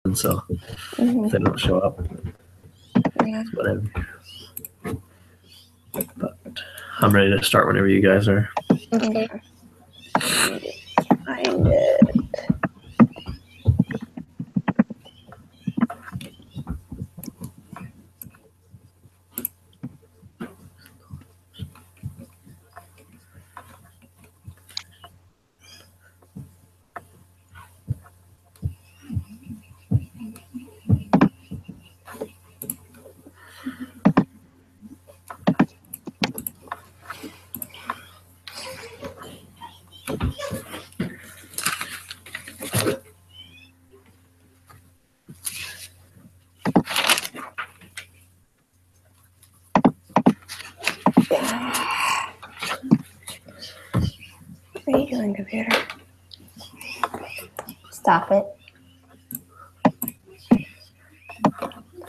and so if they don't show up, whatever. But I'm ready to start whenever you guys are. Okay. Find it. What are you doing, computer? Stop it.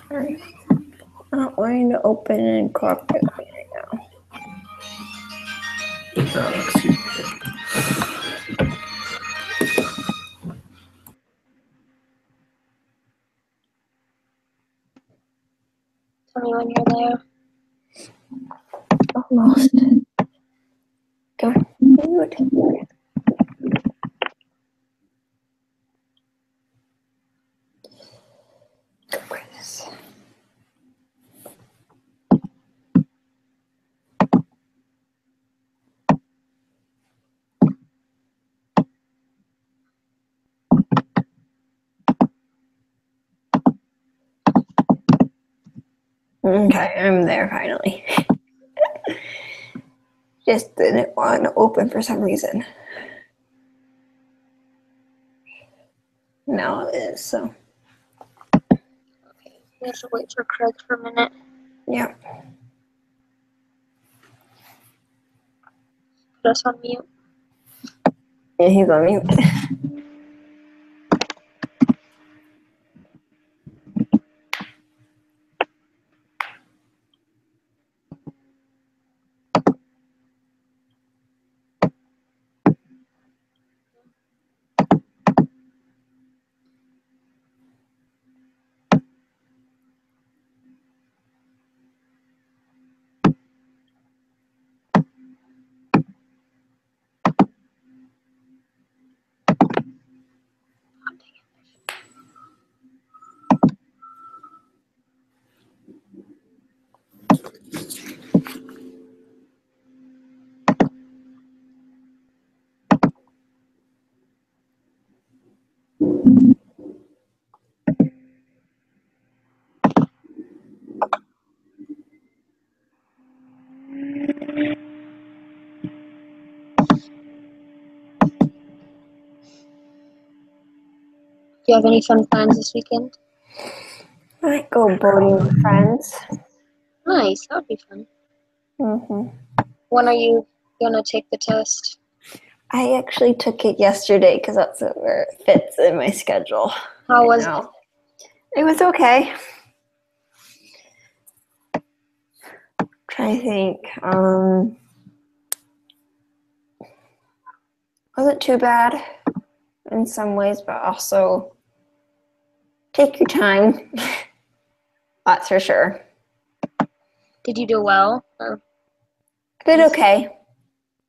Sorry. I'm not wanting to open and cooperate with me right now. Excuse me. Tell me when you're there. Almost. Go. Mute. Go, Chris. Okay, I'm there finally. Just didn't want to open for some reason. Now it is, so. Okay. We have to wait for Craig for a minute. Yeah. Put us on mute. Yeah, he's on mute. Do you have any fun plans this weekend? I might go boating with friends. Nice. That would be fun. Mm-hmm. When are you gonna take the test? I actually took it yesterday because that's where it fits in my schedule. How was it? It was okay. Trying to think. Wasn't too bad in some ways, but also take your time. That's for sure. Did you do well? Or I did okay.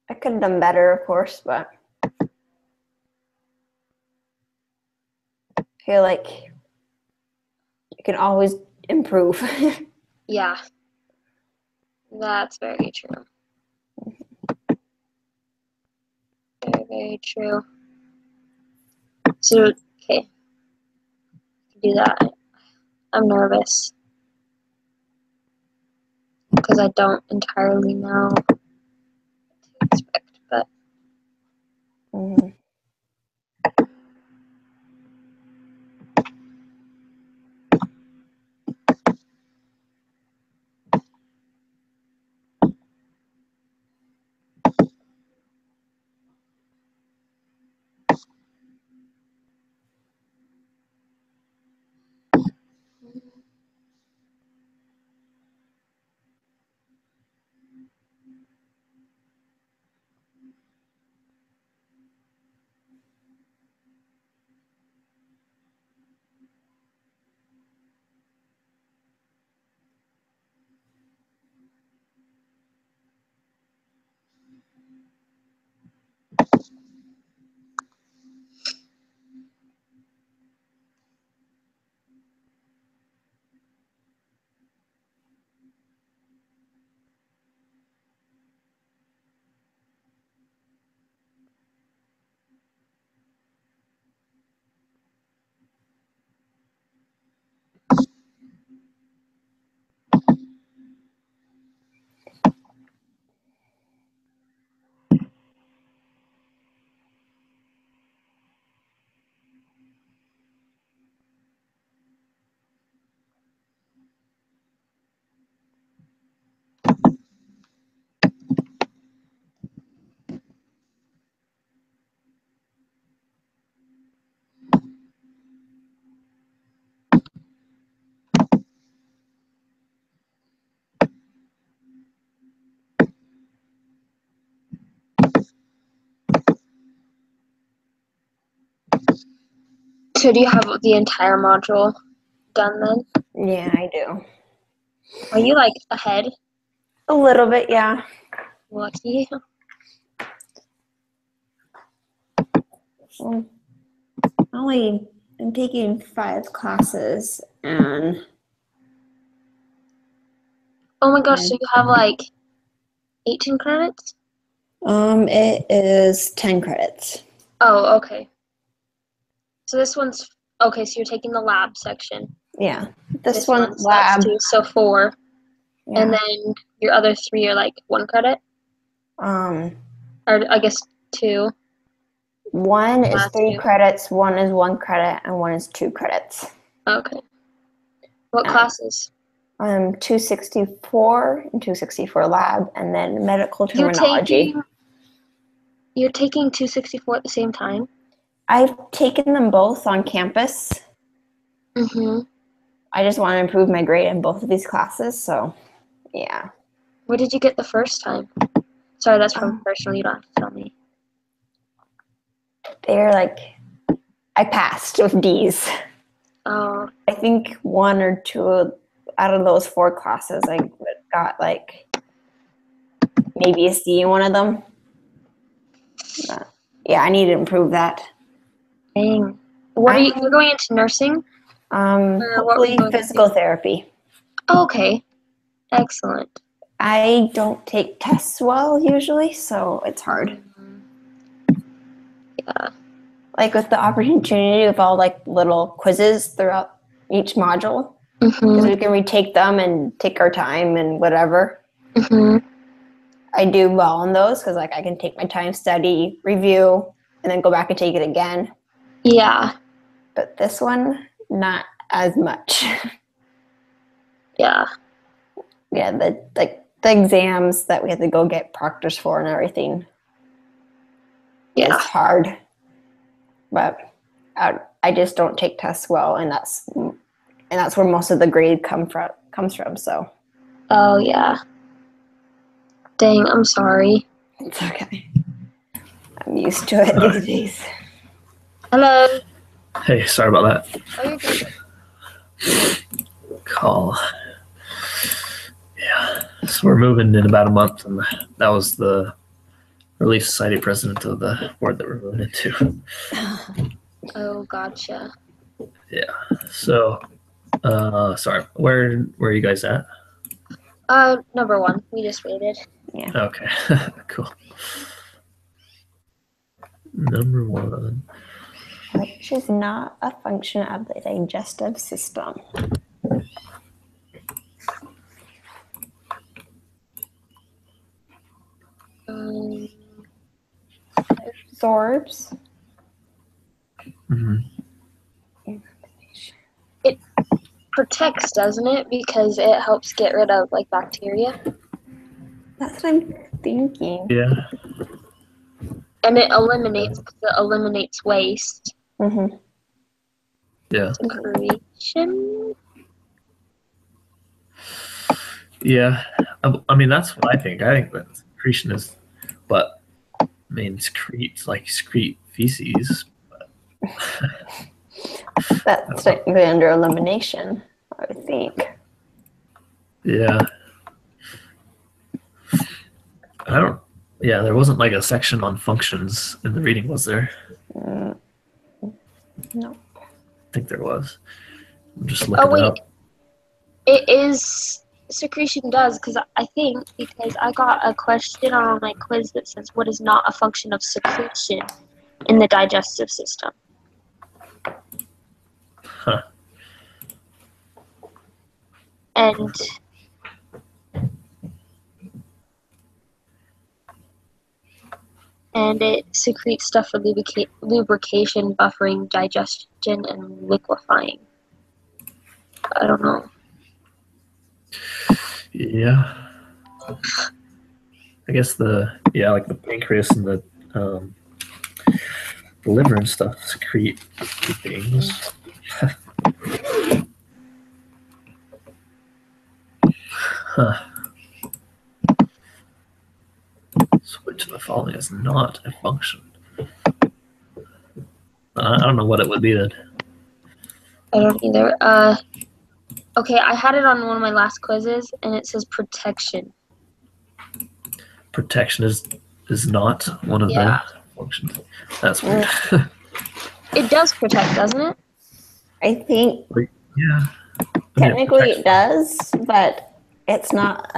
I could have done better, of course, but I feel like you can always improve. Yeah. That's very true. Very, very true. So, okay. Do that. I'm nervous because I don't entirely know what to expect, but Mm-hmm. So do you have the entire module done then? Yeah, I do. Are you like ahead? A little bit, yeah. Lucky. Well, I'm taking 5 classes, and Oh my gosh, so you have like 18 credits? it is 10 credits. Oh, okay. So this one's okay, so you're taking the lab section. Yeah, this one's so that's lab. 2, so 4. Yeah. And then your other 3 are like 1 credit? Um, Or I guess 2. one is Last 3 two. credits, one is 1 credit, and one is 2 credits. Okay. What classes? 264 and 264 lab, and then medical terminology. You're taking 264 at the same time? I've taken them both on campus. Mm-hmm. I just want to improve my grade in both of these classes, so yeah. What did you get the first time? Sorry, that's from personal. You don't have to tell me. They're like, I passed with D's. Oh. I think 1 or 2 out of those 4 classes, I got like maybe a C in one of them. But, yeah, I need to improve that. Dang. You're going into nursing? Hopefully physical therapy. Oh, okay. Excellent. I don't take tests well usually, so it's hard. Yeah. Like with the opportunity of all like little quizzes throughout each module, because we can retake them and take our time and whatever. Mm-hmm. I do well on those because like I can take my time, study, review, and then go back and take it again. Yeah. But this one, not as much. Yeah. Yeah, the exams that we had to go get proctors for and everything. Yeah. It's hard. But I just don't take tests well, and that's where most of the grade comes from. So. Oh yeah. Dang, I'm sorry. It's okay. I'm used to it these days. Hello. Hey, sorry about that. Oh, you're good. Call. Yeah. So we're moving in about a month, and that was the Relief Society president of the board that we're moving into. Oh, gotcha. Yeah. So, sorry. Where are you guys at? Number 1. We just waited. Yeah. Okay. Cool. Number 1. Which is not a function of the digestive system. Absorbs. Mm-hmm. It protects, doesn't it? Because it helps get rid of like bacteria. That's what I'm thinking. Yeah. And it eliminates waste. Mm-hmm. Yeah. Secretion. Yeah. I mean, that's what I think. I think that secretion is, but I mean, excrete feces. But That's technically under elimination, I would think. Yeah. There wasn't like a section on functions in the reading, was there? No. I think there was. I'm just looking it up. It is secretion does, because I got a question on my quiz that says what is not a function of secretion in the digestive system. Huh. And it secretes stuff for lubrication, buffering, digestion, and liquefying. I don't know. Yeah. I guess like the pancreas and the liver and stuff secrete things. Huh. Switch of the following is not a function. I don't know what it would be then. I don't either. Okay, I had it on one of my last quizzes, and it says protection. Protection is not one of Yeah. the functions. That's weird. It does protect, doesn't it? I think Yeah. technically Yeah, it does, but it's not.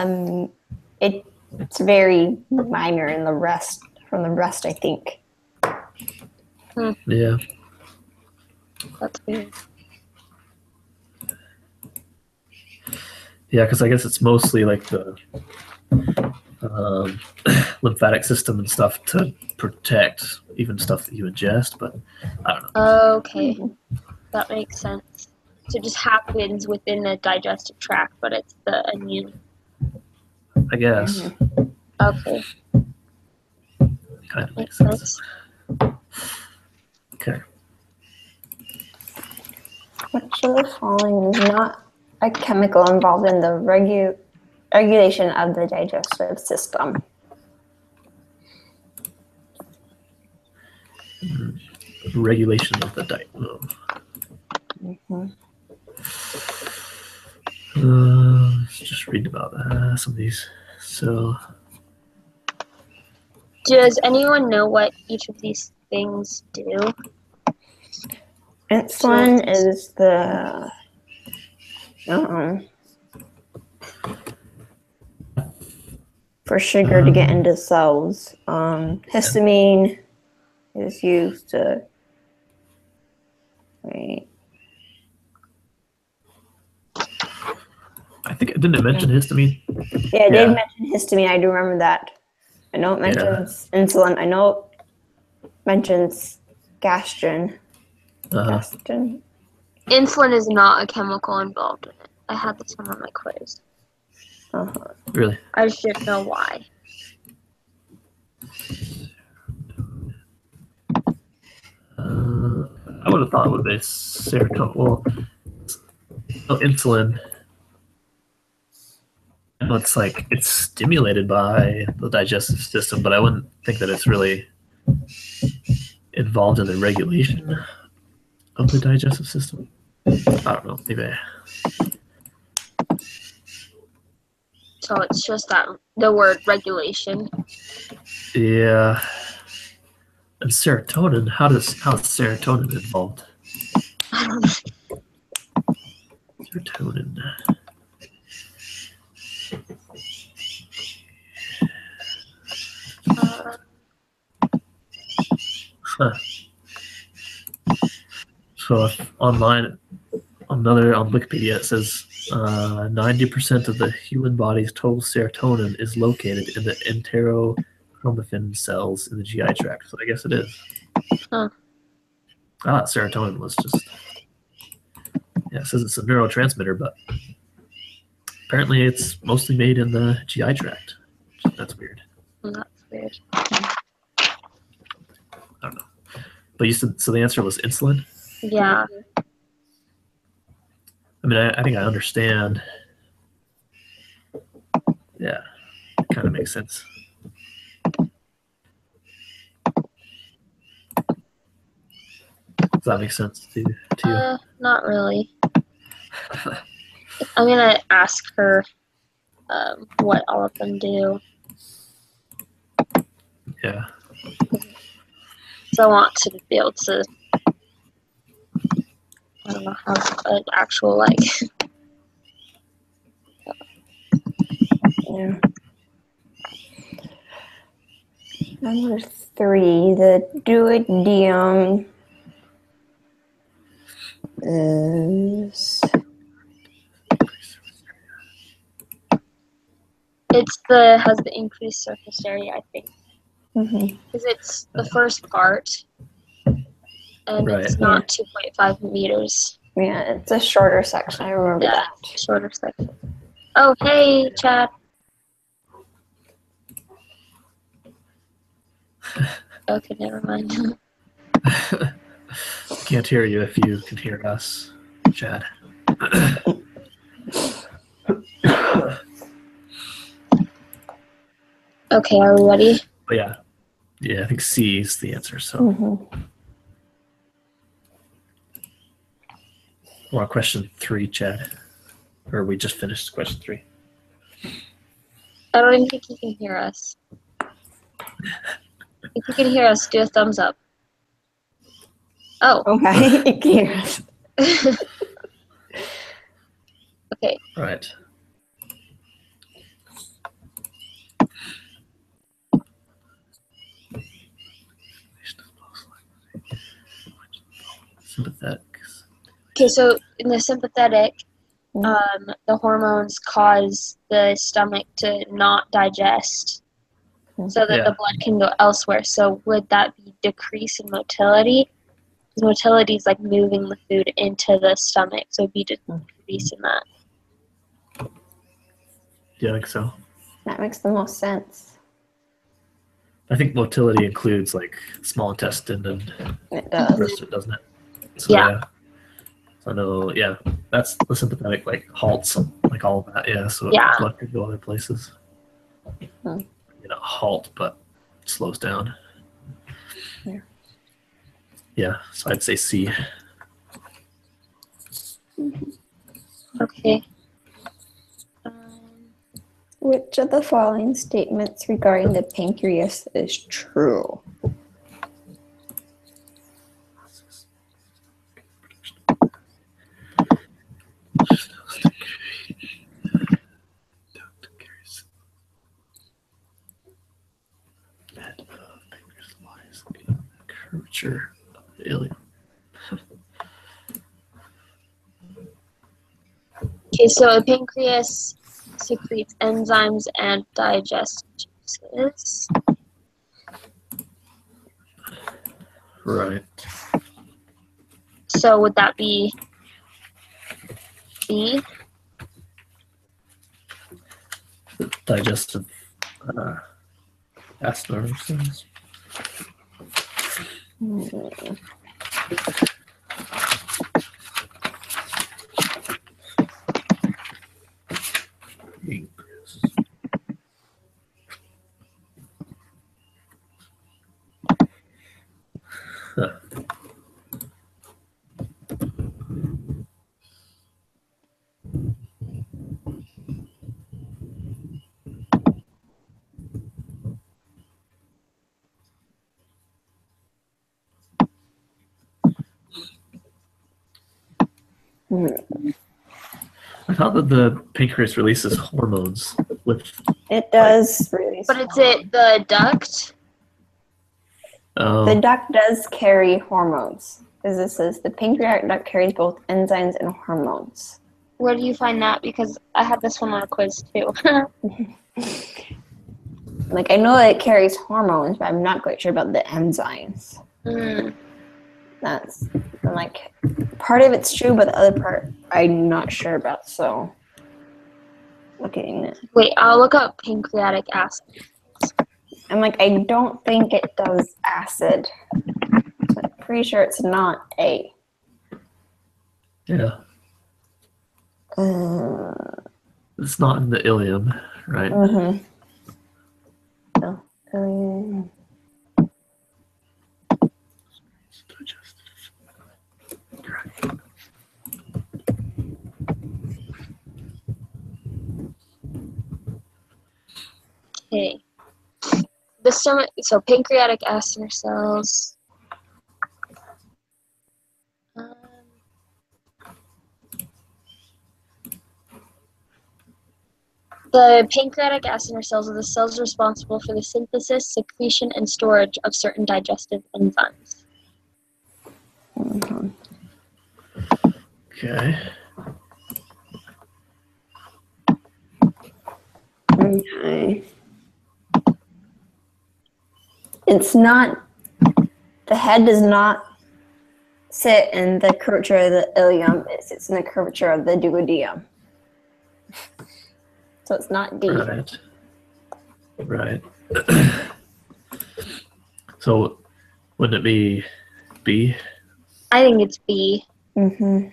It's very minor in the rest. From the rest, I think. Yeah. That's weird. Yeah, because I guess it's mostly like the lymphatic system and stuff to protect even stuff that you ingest, but I don't know. Okay, that makes sense. So it just happens within the digestive tract, but it's the immune. I guess. Okay, Kind of makes makes sense. sense. Okay. Which of the following is not a chemical involved in the regulation of the digestive system? Regulation of the diet. Let's just read about some of these. So, Does anyone know what each of these things do? Insulin is the for sugar to get into cells. Histamine is used to wait. I think I didn't mention histamine. Yeah, I did Yeah. mention histamine. I do remember that. I know it mentions insulin. I know it mentions gastrin. Gastrin. Insulin is not a chemical involved in it. I had this one on my quiz. Really? I just didn't know why. I would have thought it would be serotonin. Well, insulin. It's like it's stimulated by the digestive system, but I wouldn't think that it's really involved in the regulation of the digestive system. I don't know. Maybe. So it's just that the word regulation. Yeah. And serotonin. How's serotonin involved? I don't know. Serotonin. Huh. So online, on Wikipedia, it says 90% of the human body's total serotonin is located in the enterochromaffin cells in the GI tract. So I guess it is. Huh. I thought serotonin was just. Yeah, it says it's a neurotransmitter, but apparently it's mostly made in the GI tract. That's weird. That's weird. I don't know. But you said so. The answer was insulin. Yeah. I mean, I think I understand. Yeah, it kind of makes sense. Does that make sense to you? Not really. I'm gonna ask her what all of them do. Yeah. So I want to be able to, I don't know, have an actual like. Yeah. Number 3, the duodenum is Has the increased surface area, I think, because it's the first part, and Right. it's not 2.5 meters. yeah, it's a shorter section. I remember Yeah, that. shorter section. Oh, hey, Chad. Okay, never mind. Can't hear you if you can hear us, Chad. Okay, are we ready? But yeah, I think C is the answer. So Or question 3, Chad? Or we just finished question 3? I don't even think he can hear us. If you can hear us, do a thumbs up. Oh. Okay. Yes. Okay. Right. Sympathetic. Okay, so in the sympathetic, the hormones cause the stomach to not digest so that Yeah. the blood can go elsewhere. So would that be decrease in motility? Because motility is like moving the food into the stomach, so it'd be decrease in that. Yeah, I think so. That makes the most sense. I think motility includes like small intestine and It the does. rest of it, doesn't it? So, Yeah. So I know, that's the sympathetic, like halts, like all of that, so Yeah. blood could go other places. Halt, but slows down. Yeah. Yeah, so I'd say C. Okay. Which of the following statements regarding the pancreas is true? Curvature of the ileum. Okay, so a pancreas secretes enzymes and digests juices. Right. So would that be B? Digestive acid cells. I thought that the pancreas releases hormones with. It does release. But is it the duct? The duct does carry hormones. As this says, the pancreatic duct carries both enzymes and hormones. Where do you find that? Because I had this one on a quiz too. Like, I know that it carries hormones, but I'm not quite sure about the enzymes. That's, like, part of it's true, but the other part I'm not sure about, so looking at it. Wait, I'll look up pancreatic acid. I'm like, I don't think it does acid. So I'm pretty sure it's not A. Yeah. It's not in the ileum, right? Mm-hmm. No. Okay. The stomach, so pancreatic acinar cells. The pancreatic acinar cells are the cells responsible for the synthesis, secretion, and storage of certain digestive enzymes. Okay. Okay. It's not, the head does not sit in the curvature of the ileum, it sits in the curvature of the duodenum. So it's not D. Right. So wouldn't it be B? I think it's B. Mm-hmm.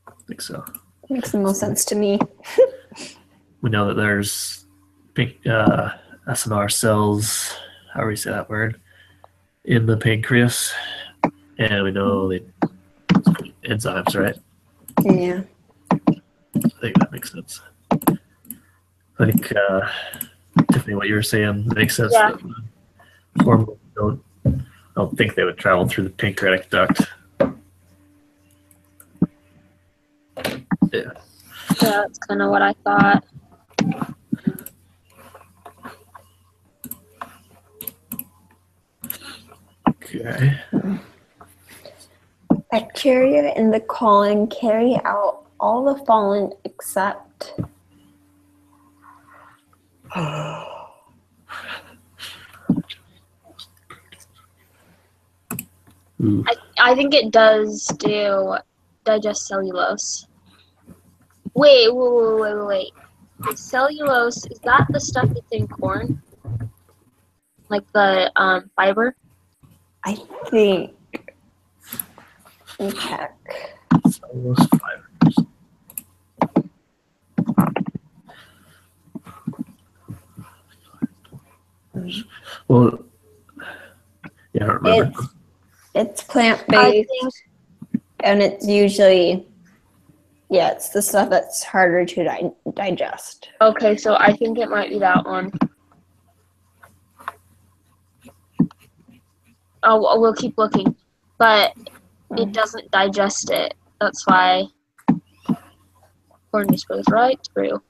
I think so. Makes the most sense to me. We know that there's SNR cells, however you say that word, in the pancreas, and we know they enzymes, right? Yeah. I think that makes sense. I think, Tiffany, what you were saying makes sense. Yeah. That hormones I don't think they would travel through the pancreatic duct. Yeah. Yeah, that's kind of what I thought. Okay. Bacteria in the colon carry out all the following except. Ooh. I think it does do digest cellulose. Wait. The cellulose, is that the stuff that's in corn? Like the fiber? I think. Let me check. Cellulose fibers. Well, yeah, I don't remember. It's plant I based, think and it's usually, yeah, it's the stuff that's harder to digest. okay, so I think it might be that one. Oh, we'll keep looking, but it doesn't digest it. That's why corn just goes right through.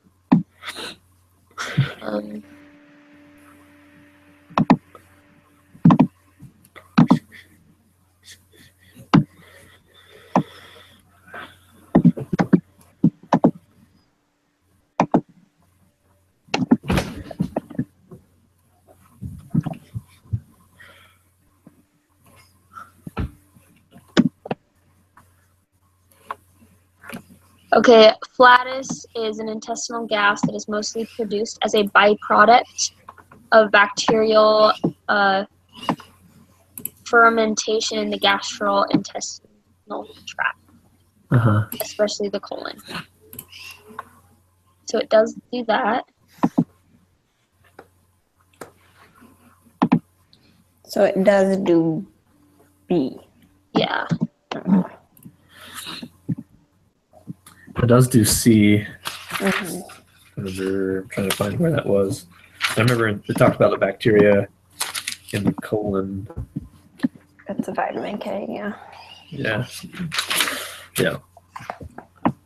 Okay, flatus is an intestinal gas that is mostly produced as a byproduct of bacterial fermentation in the gastrointestinal tract, Uh-huh. especially the colon. So it does do that. So it does do B. Yeah. It does do C. Mm-hmm. I'm trying to find where that was. I remember they talked about the bacteria in the colon. That's a vitamin K, yeah. Yeah. Yeah.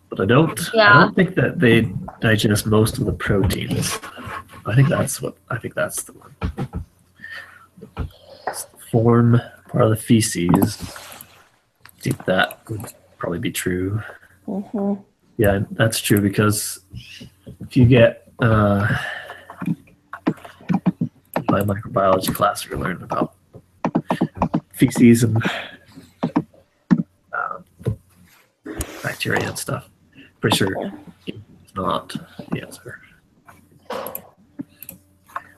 But I don't think that they digest most of the proteins. I think that's the one. Form part of the feces. I think that would probably be true. Mm-hmm. Yeah, that's true because if you get my microbiology class, we're learning about feces and bacteria and stuff. Pretty sure it's not the answer.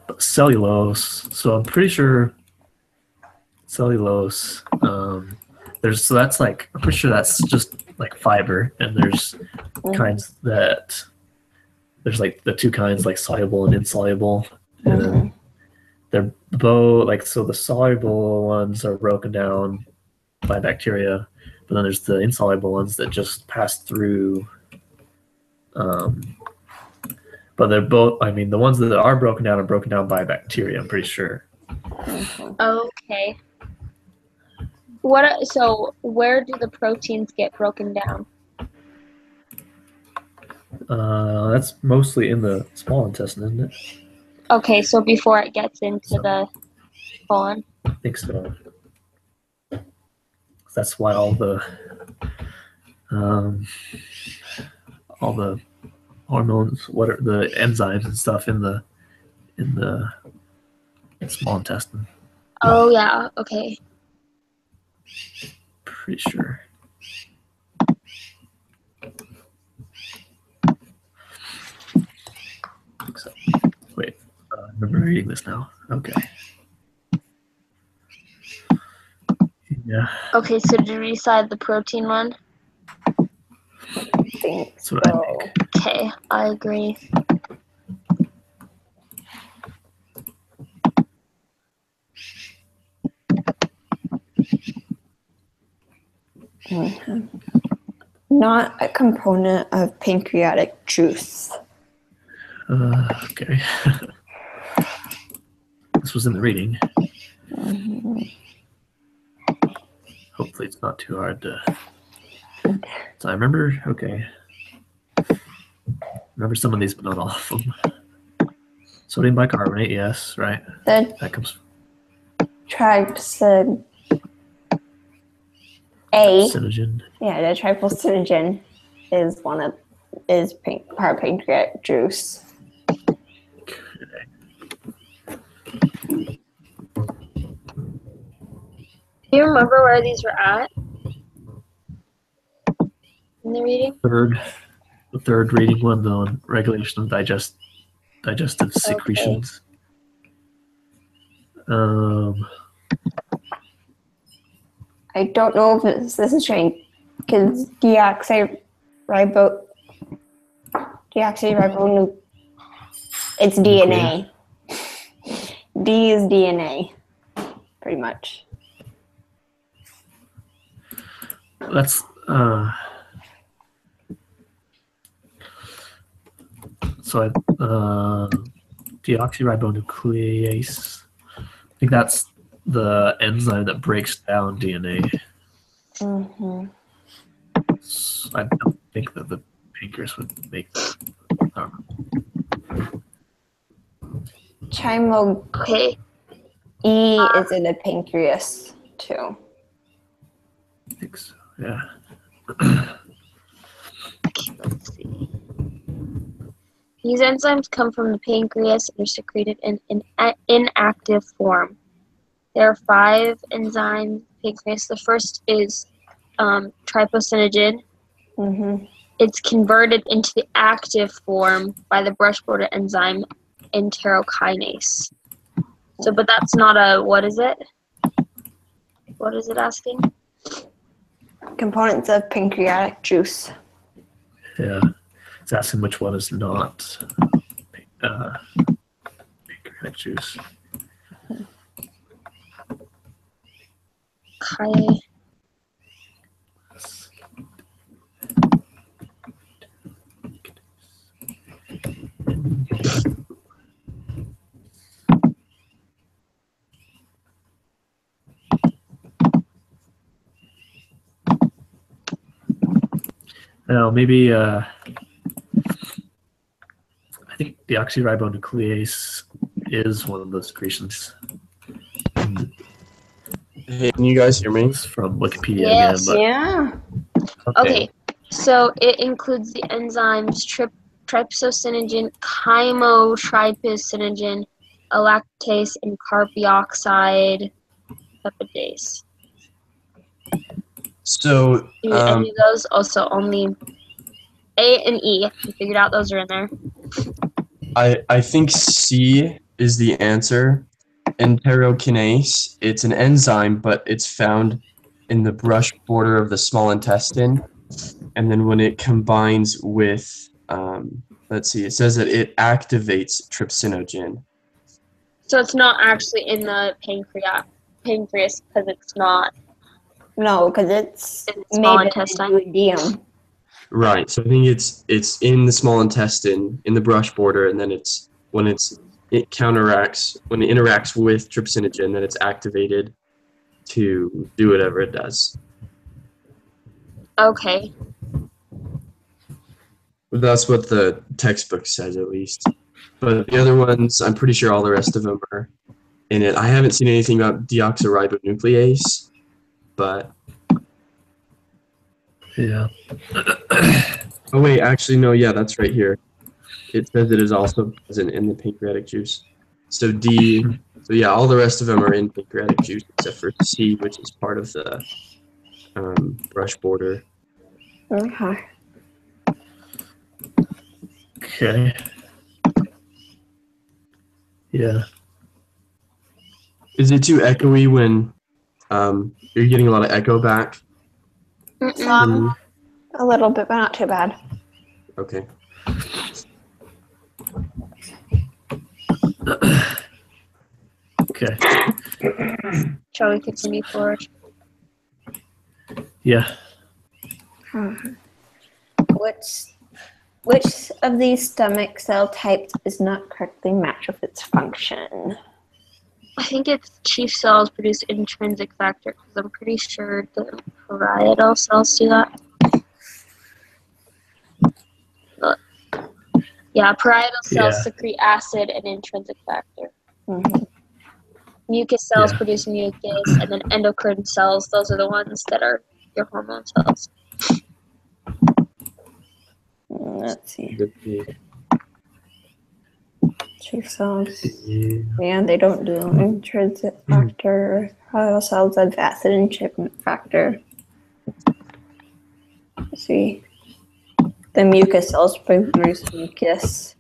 But cellulose. So I'm pretty sure cellulose. I'm pretty sure that's just like fiber, and there's kinds that there's like the two kinds, like soluble and insoluble, and then they're both so the soluble ones are broken down by bacteria, but then there's the insoluble ones that just pass through. But they're both. I mean, the ones that are broken down by bacteria. I'm pretty sure. Okay. So where do the proteins get broken down? That's mostly in the small intestine, isn't it? Okay, so before it gets into the colon. I think so. That's why all the hormones, what are the enzymes and stuff in the small intestine. Oh yeah, okay. Pretty sure. I think so. Wait, I remember reading this now. Okay. Yeah. Okay, so did we decide the protein one? That's what I think. Okay, I agree. Not a component of pancreatic juice. Okay. This was in the reading. Hopefully it's not too hard to. So I remember, okay. Remember some of these, but not all of them. Sodium bicarbonate, yes, right. The That comes tripsin carcinogen. yeah, the tripsilinogen is part of pancreatic juice. Do you remember where these were at in the reading? The third reading one on regulation of digestive secretions. I don't know if this is showing because deoxyribonucleic. It's DNA. D is DNA, pretty much. That's so deoxyribonuclease. I think that's the enzyme that breaks down DNA. Mm-hmm. So I don't think that the pancreas would make that. Okay. E is in the pancreas too. I think so. Yeah. Let's see. These enzymes come from the pancreas and are secreted in inactive form. There are 5 enzymes in the pancreas. The first is trypsinogen. Mm-hmm. It's converted into the active form by the brush border enzyme enterokinase. So, but that's not a, what is it? What is it asking? Components of pancreatic juice. Yeah. It's asking which one is not pancreatic juice. Okay. Now, maybe I think deoxyribonuclease is one of the secretions. Hey, can you guys hear me? It's from Wikipedia Yes. again, but Okay. So it includes the enzymes trypsinogen, chymotrypsinogen, alactase, and carboxyl peptidase. So, Do any of those also only A and E? You figured out those are in there. I think C is the answer. Enterokinase, it's an enzyme, but it's found in the brush border of the small intestine. And then when it combines with, let's see, it says that it activates trypsinogen. So it's not actually in the pancreas because it's not No, because it's in the small made of intestine. duodenum. Right. So I think it's in the small intestine, in the brush border, and then it interacts with trypsinogen, then it's activated to do whatever it does. Okay. That's what the textbook says, at least. But the other ones, I'm pretty sure all the rest of them are in it. I haven't seen anything about deoxyribonuclease, but yeah. oh wait, actually no, yeah, that's right here. It says it is also present in the pancreatic juice. So D, so yeah, all the rest of them are in pancreatic juice except for C, which is part of the brush border. Okay. Okay. Yeah. Is it too echoey when you're getting a lot of echo back? Mm-mm. A little bit, but not too bad. Okay. Okay. Shall we continue forward? Yeah. Which of these stomach cell types is not correctly matched with its function? I think it's chief cells produce intrinsic factor because I'm pretty sure the parietal cells do that. Yeah, parietal cells Yeah. secrete acid and intrinsic factor. Mhm. Mucus cells Yeah. produce mucus, and then endocrine cells, those are the ones that are your hormone cells. Let's see. The- Chief cells. Yeah. Yeah, they don't do intrinsic factor. Parietal cells have acid and intrinsic factor. Let's see. The mucus cells produce mucus,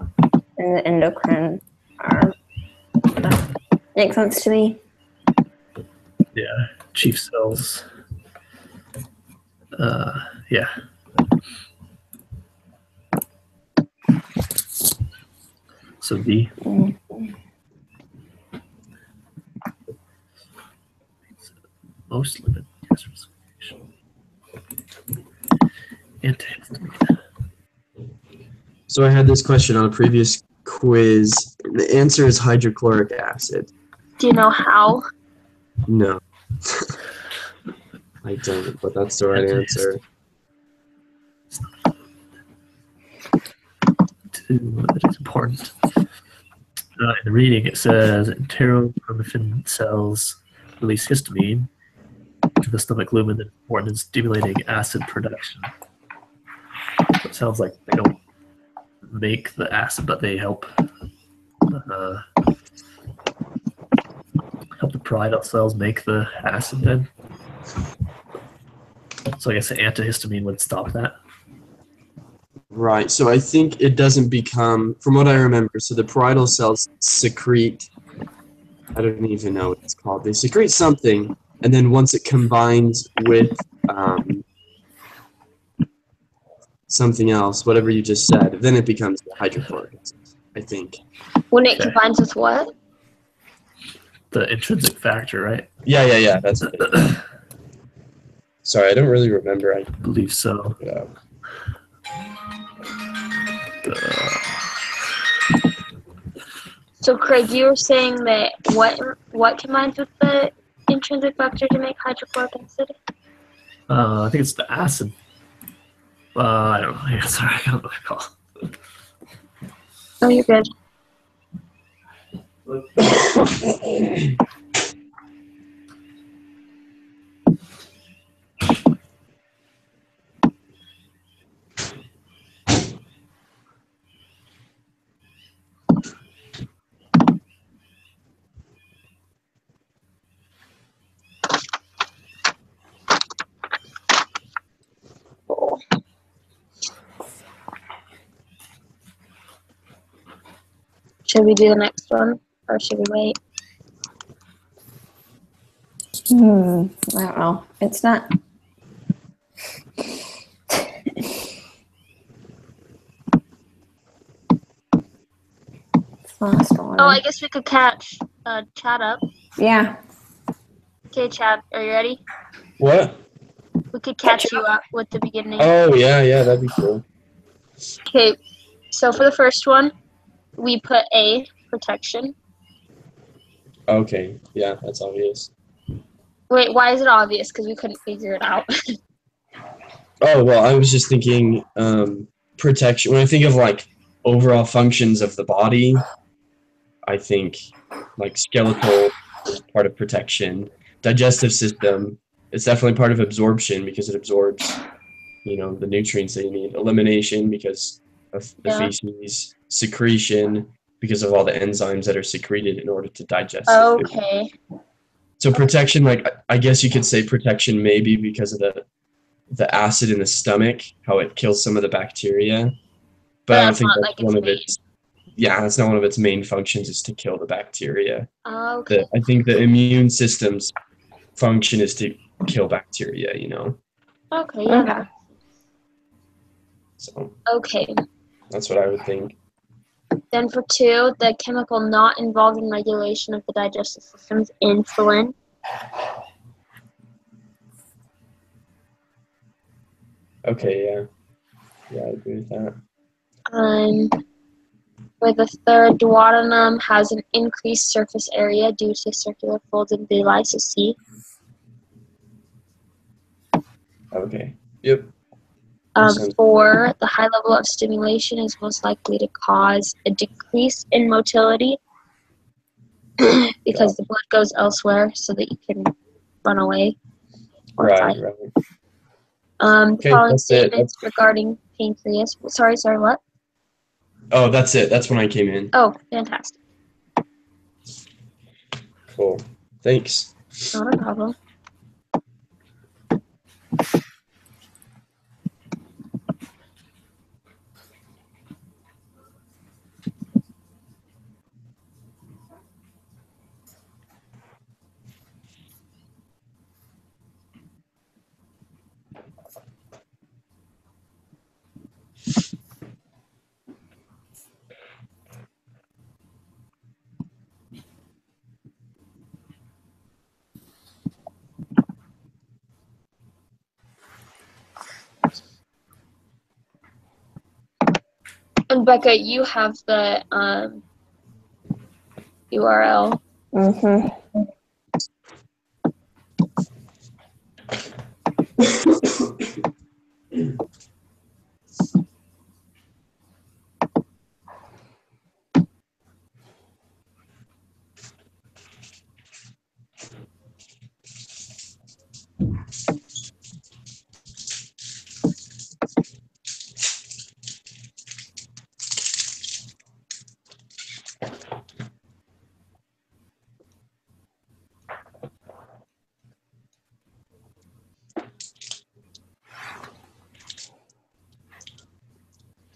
and the endocrine are. Makes sense to me. Yeah. Chief cells. Yeah. So D. Most lipid gasification. Antihistamine. So I had this question on a previous quiz. The answer is hydrochloric acid. Do you know how? No. I don't, but that's the right answer. That is important. In the reading, it says enterochromaffin cells release histamine to the stomach lumen that is important in stimulating acid production. So it sounds like they don't make the acid, but they help the parietal cells make the acid then. So I guess the antihistamine would stop that. Right. So I think it doesn't become, from what I remember, so the parietal cells secrete, I don't even know what it's called. They secrete something, and then once it combines with something else, whatever you just said, then it becomes hydrochloric acid, I think. When it Okay. combines with what? The intrinsic factor, right? Yeah, that's it. Sorry, I don't really remember. I believe so. yeah. So Craig, you were saying that what combines with the intrinsic factor to make hydrochloric acid? I think it's the acid. I don't know. Yeah, sorry, I don't recall. Oh, you're good. Cool. Should we do the next one, or should we wait? I don't know. It's not. Last one. Oh, I guess we could catch Chad up. Yeah. Okay, Chad, are you ready? What? We could catch you up with the beginning. Oh, yeah, that'd be cool. Okay, so for the first one, we put A, protection. Okay, yeah, that's obvious. Wait, why is it obvious? Because we couldn't figure it out. Oh, well, I was just thinking protection. When I think of like overall functions of the body, I think like skeletal is part of protection. Digestive system, it's definitely part of absorption because it absorbs, the nutrients that you need. Elimination because of the Yeah. feces. Secretion because of all the enzymes that are secreted in order to digest the food. Okay. So protection, like I guess you could say protection maybe because of the acid in the stomach, how it kills some of the bacteria. But I don't that's think not, that's like, its one of main. its. Yeah, that's not one of its main functions is to kill the bacteria. Okay. I think the immune system's function is to kill bacteria. Okay, yeah. Okay. So Okay. that's what I would think. Then for 2, the chemical not involved in regulation of the digestive system is insulin. Okay, yeah. Yeah, I agree with that. For the third, duodenum has an increased surface area due to circular folds and villi, so C. Okay. Yep. Makes sense. 4, the high level of stimulation is most likely to cause a decrease in motility because the blood goes elsewhere so that you can run away or Right, fight. right. The Okay, following that's it. statements regarding pancreas. Sorry, what? Oh, that's it. That's when I came in. Oh, fantastic. Cool. Thanks. Not a problem. And Becca, you have the URL. Mm-hmm.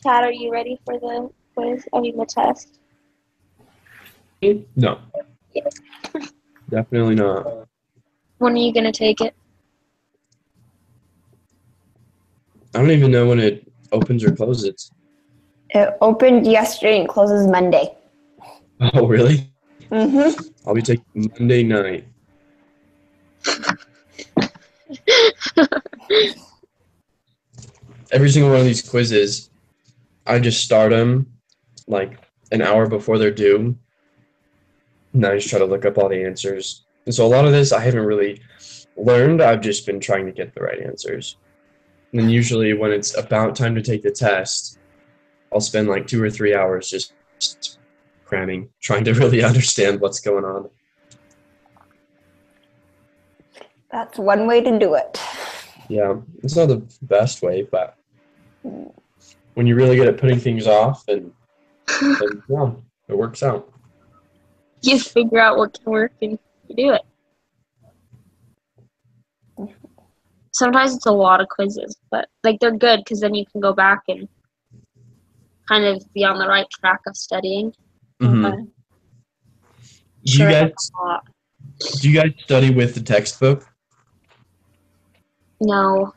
Chad, are you ready for the quiz? The test? No. Yeah. Definitely not. When are you gonna take it? I don't even know when it opens or closes. It opened yesterday and closes Monday. Oh, really? Mm-hmm. I'll be taking Monday night. Every single one of these quizzes, I just start them like an hour before they're due. And I just try to look up all the answers. And so a lot of this I haven't really learned. I've just been trying to get the right answers. And then usually when it's about time to take the test, I'll spend like 2 or 3 hours just cramming, trying to really understand what's going on. That's one way to do it. Yeah, it's not the best way, but when you're really good at putting things off, then yeah, it works out. You figure out what can work and you do it. Sometimes it's a lot of quizzes, but like they're good because then you can go back and kind of be on the right track of studying. Mm-hmm. Sure, Do you guys study with the textbook? No.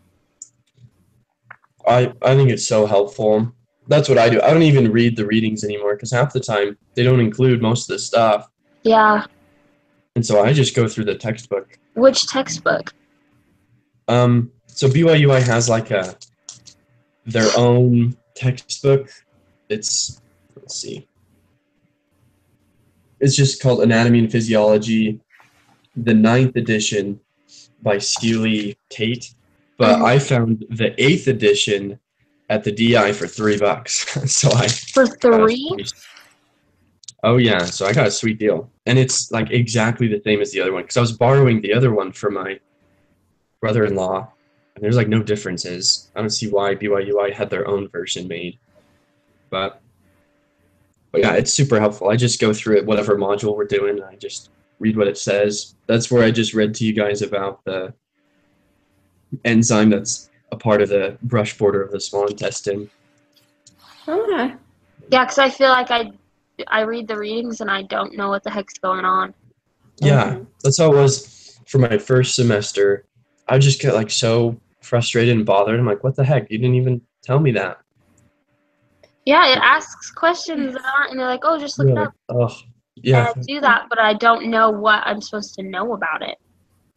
I think it's so helpful. That's what I do. I don't even read the readings anymore because half the time they don't include most of the stuff. Yeah. And so I just go through the textbook. Which textbook? So BYUI has like their own textbook. Let's see. It's just called Anatomy and Physiology, the 9th edition by Steely Tate. But I found the 8th edition at the DI for $3. So For 3? Oh yeah, so I got a sweet deal. And it's like exactly the same as the other one because I was borrowing the other one from my brother-in-law, and there's like no differences. I don't see why BYUI had their own version made. But yeah, it's super helpful. I just go through it, whatever module we're doing, and I just read what it says. That's where I just read to you guys about the enzyme that's a part of the brush border of the small intestine. Okay. Yeah, because I feel like I read the readings and I don't know what the heck's going on. Yeah, that's how it was for my first semester. I just get like so frustrated and bothered. I'm like, what the heck? You didn't even tell me that. Yeah, it asks questions that aren't, and they're like, oh, just look it up. Oh, yeah. And I do that, but I don't know what I'm supposed to know about it.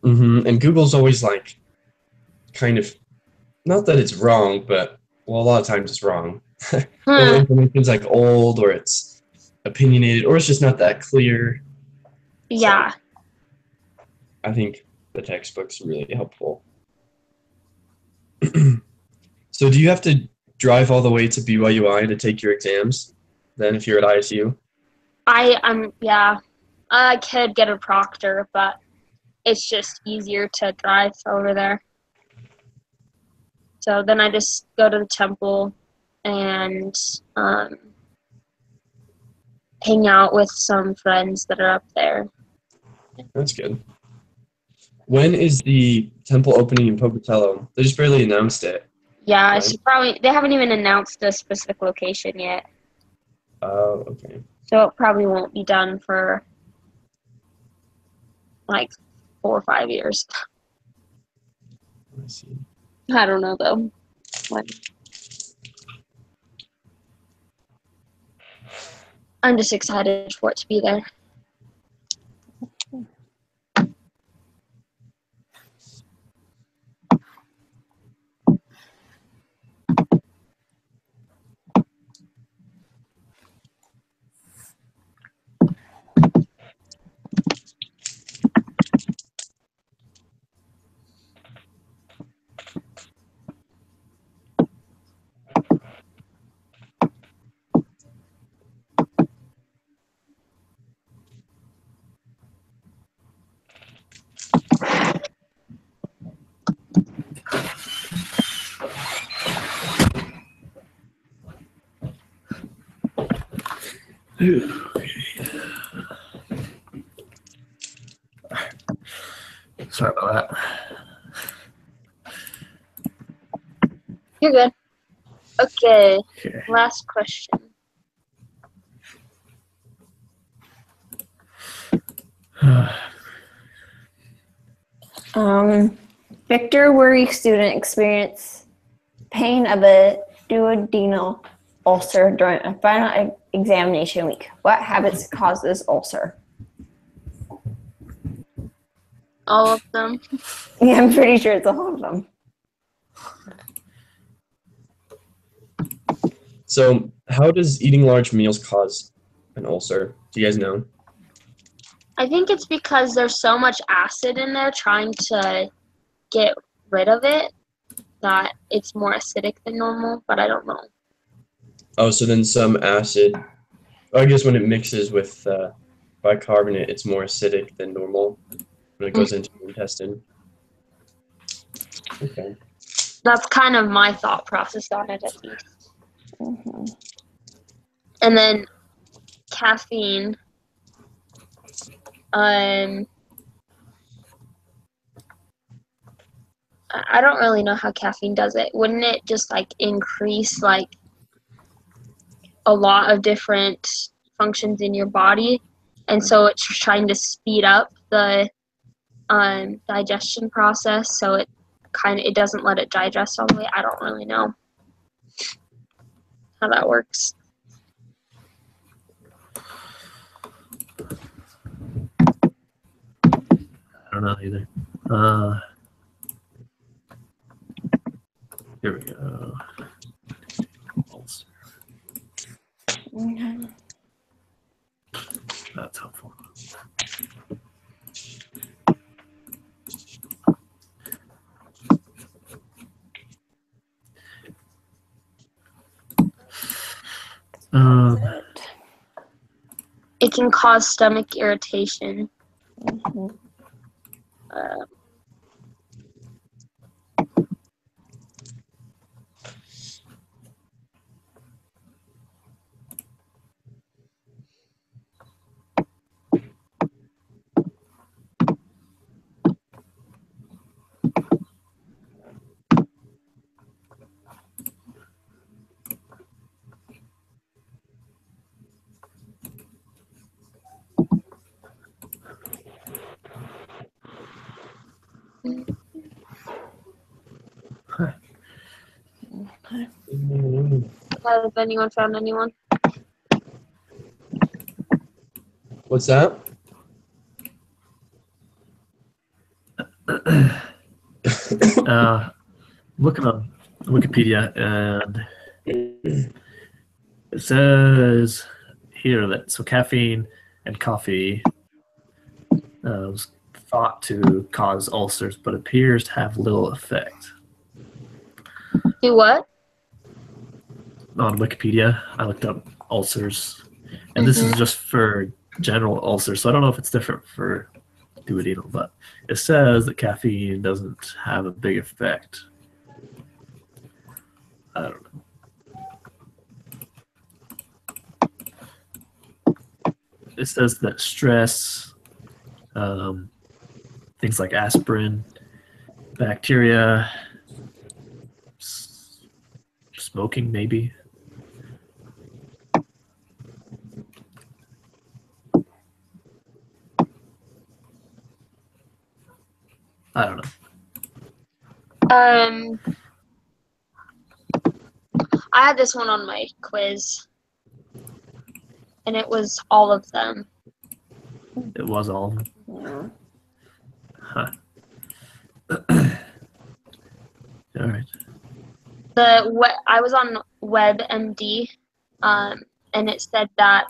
And Google's always like, kind of, not that it's wrong, but well, a lot of times it's wrong. The Hmm. information's like old, or it's opinionated, or it's just not that clear. Yeah. I think the textbook's really helpful. So do you have to drive all the way to BYUI to take your exams then if you're at ISU? Yeah. I could get a proctor, but it's just easier to drive over there. So then I just go to the temple and hang out with some friends that are up there. That's good. When is the temple opening in Pocatello? They just barely announced it. Yeah, I Right. should probably. They haven't even announced a specific location yet, Oh, okay. so it probably won't be done for like 4 or 5 years. I see. I don't know though. I'm just excited for it to be there. Sorry about that. You're good. Okay, Okay. last question. Victor Worry student experienced pain of a duodenal ulcer during a final examination week. What habits cause this ulcer? All of them. Yeah, I'm pretty sure it's all of them. So how does eating large meals cause an ulcer? Do you guys know? I think it's because there's so much acid in there trying to get rid of it that it's more acidic than normal, but I don't know. Oh, so then some acid, I guess when it mixes with bicarbonate, it's more acidic than normal when it goes into the intestine. Okay. That's kind of my thought process on it, at least. Mm-hmm. And then caffeine. I don't really know how caffeine does it. Wouldn't it just like increase like a lot of different functions in your body, and so it's trying to speed up the digestion process, so it doesn't let it digest all the way. I don't really know how that works. I don't know either. Here we go. Mm-hmm. That's helpful. It can cause stomach irritation. Mm-hmm. Has anyone found anyone? What's that? Looking on Wikipedia, and it says here that caffeine and coffee was thought to cause ulcers, but appears to have little effect. Do what? On Wikipedia, I looked up ulcers, and this is just for general ulcers, so I don't know if it's different for duodenal, but it says that caffeine doesn't have a big effect. I don't know. It says that stress, things like aspirin, bacteria, smoking maybe. I don't know. I had this one on my quiz, and it was all of them. It was all. Yeah. Huh. All right. I was on WebMD, and it said that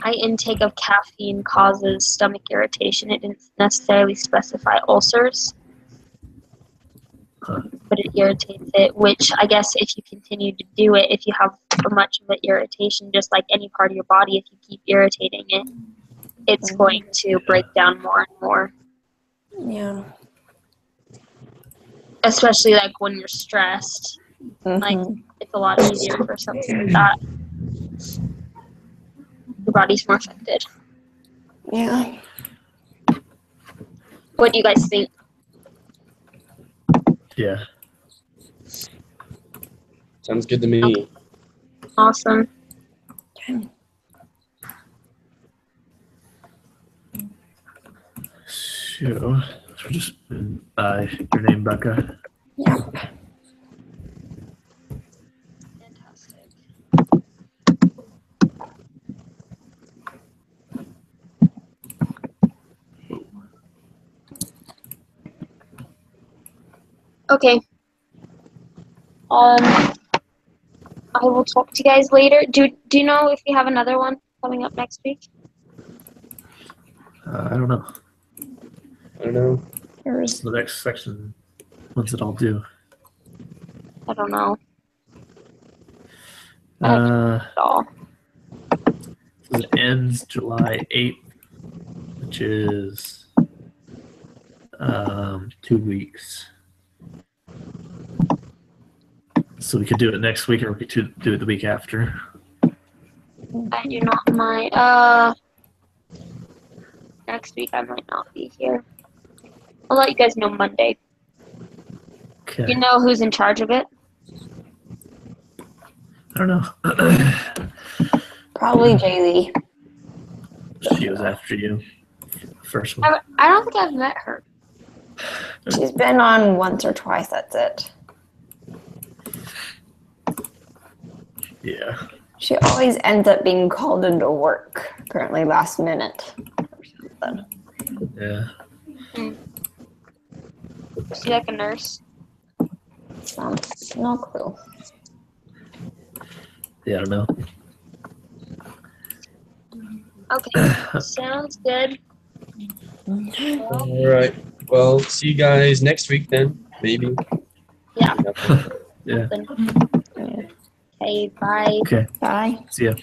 high intake of caffeine causes stomach irritation. It didn't necessarily specify ulcers, but it irritates it, which I guess if you continue to do it, if you have so much of an irritation, just like any part of your body, if you keep irritating it, it's going to break down more and more. Yeah. Especially like when you're stressed. Like, it's a lot easier for something like that. Your body's more affected. Yeah. What do you guys think? Yeah. Sounds good to me. Awesome. Okay. So just your name, Becca. Yeah. Fantastic. Okay. I will talk to you guys later. Do you know if we have another one coming up next week? I don't know. I don't know. Here's The next section, when's it all due? I don't know Uh, at all. it ends July 8th, which is 2 weeks. So we could do it next week, or we could do it the week after. I do not mind. Next week I might not be here. I'll let you guys know Monday. Okay. You know who's in charge of it? I don't know. probably Jaylee. She was after you. First one. I don't think I've met her. She's been on once or twice, that's it. Yeah. She always ends up being called into work, apparently last minute or something. Yeah. Is she like a nurse? No clue. Yeah, I don't know. Okay, sounds good. All right. Well, see you guys next week then. Maybe. Yeah. Yeah. Okay, bye. Okay. Bye. See ya.